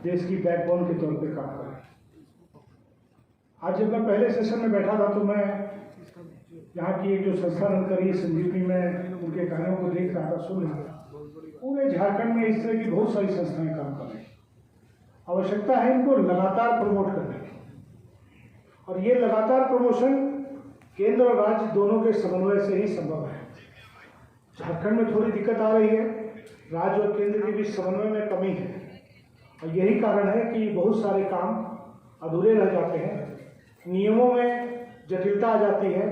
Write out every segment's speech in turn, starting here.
देश की बैकबोन के तौर पे काम करें। आज जब मैं पहले सेशन में बैठा था तो मैं यहाँ की एक जो संस्था रन करी संजीवनी में उनके कार्यों को देख रहा था, सुन रहा था। पूरे झारखंड में इस तरह की बहुत सारी संस्थाएं काम कर रही हैं। आवश्यकता है इनको लगातार प्रमोट करने की, और ये लगातार प्रमोशन केंद्र और राज्य दोनों के समन्वय से ही संभव है। झारखंड में थोड़ी दिक्कत आ रही है, राज्य और केंद्र के बीच समन्वय में कमी है, और यही कारण है कि बहुत सारे काम अधूरे रह जाते हैं, नियमों में जटिलता आ जाती है,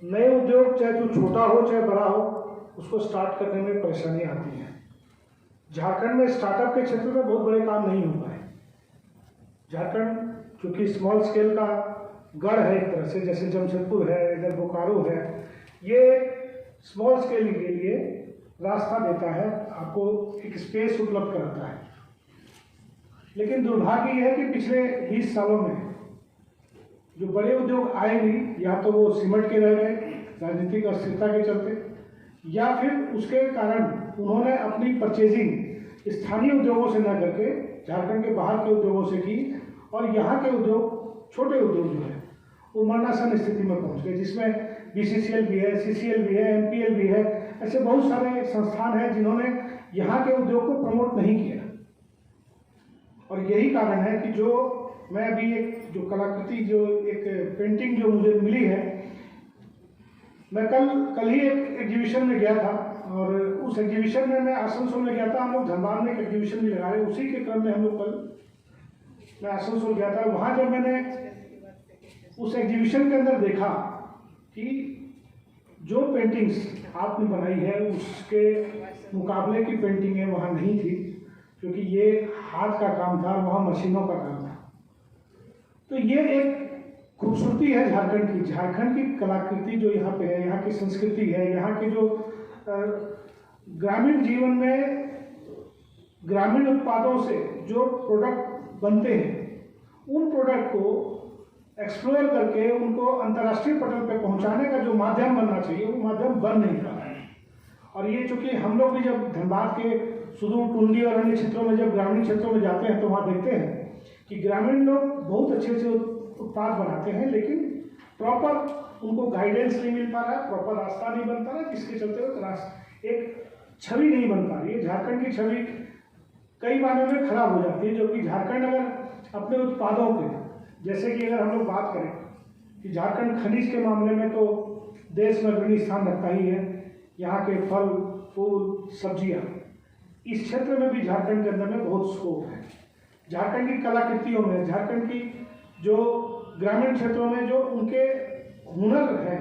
नए उद्योग चाहे तो छोटा हो चाहे बड़ा हो उसको स्टार्ट करने में परेशानी आती है। झारखंड में स्टार्टअप के क्षेत्र में बहुत बड़े काम नहीं हो पाए। झारखंड क्योंकि स्मॉल स्केल का गढ़ है एक तरह से, जैसे जमशेदपुर है, इधर बोकारो है, ये स्मॉल स्केल के लिए रास्ता देता है, आपको एक स्पेस उपलब्ध कराता है। लेकिन दुर्भाग्य यह है कि पिछले 20 सालों में जो बड़े उद्योग आए भी, या तो वो सिमट के रह गए राजनीतिक अस्थिरता के चलते, या फिर उसके कारण उन्होंने अपनी परचेजिंग स्थानीय उद्योगों से न करके झारखंड के बाहर के उद्योगों से की, और यहाँ के उद्योग छोटे उद्योग जो है वो मरणासन स्थिति में पहुँच गए, जिसमें BCCL भी है, CCL भी है, MPL भी है। ऐसे बहुत सारे संस्थान हैं जिन्होंने यहाँ के उद्योग को प्रमोट नहीं किया। और यही कारण है कि जो मैं अभी एक जो कलाकृति जो एक पेंटिंग जो मुझे मिली है, मैं कल ही एक एग्जीबिशन में गया था, और उस एग्जीबिशन में मैं आसनसोल में गया था। हम लोग धनबाद में एक एग्जीबिशन भी लगा रहे, उसी के क्रम में हम लोग कल मैं आसनसोल गया था। वहाँ जब मैंने उस एग्जीबिशन के अंदर देखा कि जो पेंटिंग्स आपने बनाई है उसके मुकाबले की पेंटिंगें वहाँ नहीं थी, क्योंकि ये हाथ का काम था, वहाँ मशीनों का काम था। तो ये एक खूबसूरती है झारखंड की कलाकृति जो यहाँ पे है, यहाँ की संस्कृति है, यहाँ के जो ग्रामीण जीवन में ग्रामीण उत्पादों से जो प्रोडक्ट बनते हैं, उन प्रोडक्ट को एक्सप्लोर करके उनको अंतर्राष्ट्रीय पटल पे पहुंचाने का जो माध्यम बनना चाहिए वो माध्यम बन नहीं पा रहा है। और ये चूंकि हम लोग भी जब धनबाद के सुदूर टुंडी और अन्य क्षेत्रों में जब ग्रामीण क्षेत्रों में जाते हैं तो वहाँ देखते हैं कि ग्रामीण लोग बहुत अच्छे अच्छे उत्पाद बनाते हैं, लेकिन प्रॉपर उनको गाइडेंस नहीं मिल पा रहा है, प्रॉपर रास्ता नहीं बन पा रहा, जिसके चलते एक छवि नहीं बन पा रही है। झारखंड की छवि कई मायनों में खराब हो जाती है, जो कि झारखंड अगर अपने उत्पादों के, जैसे कि अगर हम लोग बात करें कि झारखंड खनिज के मामले में तो देश में अग्रणी स्थान रखता ही है, यहाँ के फल फूल सब्जियाँ, इस क्षेत्र में भी झारखंड के अंदर में बहुत स्कोप है। झारखंड की कलाकृतियों में, झारखंड की जो ग्रामीण क्षेत्रों में जो उनके हुनर हैं,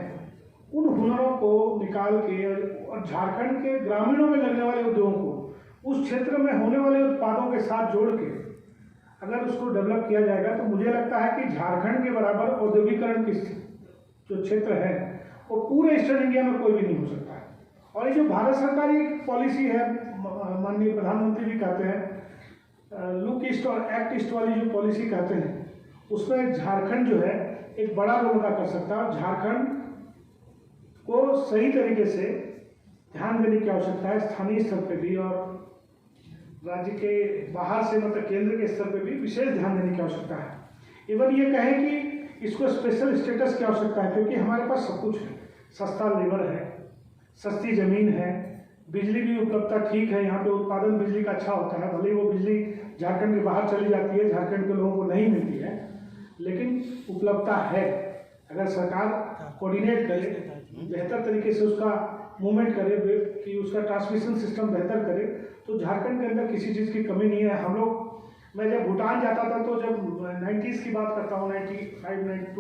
उन हुनरों को निकाल के और झारखंड के ग्रामीणों में लगने वाले उद्योगों को उस क्षेत्र में होने वाले उत्पादों के साथ जोड़ के अगर उसको डेवलप किया जाएगा तो मुझे लगता है कि झारखंड के बराबर औद्योगिकरण की जो क्षेत्र है वो पूरे ईस्टर्न इंडिया में कोई भी नहीं हो सकता है। और ये जो भारत सरकार की पॉलिसी है, माननीय प्रधानमंत्री भी कहते हैं लुक ईस्ट और एक्ट ईस्ट वाली जो पॉलिसी कहते हैं, उसमें झारखंड जो है एक बड़ा रोल अदा कर सकता है। झारखंड को सही तरीके से ध्यान देने की आवश्यकता है, स्थानीय स्तर पे भी और राज्य के बाहर से मतलब केंद्र के स्तर पे भी विशेष ध्यान देने की आवश्यकता है। इवन ये कहें कि इसको स्पेशल स्टेटस की आवश्यकता है, क्योंकि हमारे पास सब कुछ है, सस्ता लेबर है, सस्ती ज़मीन है, बिजली की उपलब्धता ठीक है, यहाँ पे उत्पादन बिजली का अच्छा होता है, भले ही वो बिजली झारखंड के बाहर चली जाती है, झारखंड के लोगों को नहीं मिलती है, लेकिन उपलब्धता है। अगर सरकार कोऑर्डिनेट करे, बेहतर तरीके से उसका मूवमेंट करे, कि उसका ट्रांसमिशन सिस्टम बेहतर करे, तो झारखंड के अंदर किसी चीज़ की कमी नहीं है। हम लोग, मैं जब भूटान जाता था तो जब 90s की बात करता हूँ, 95 92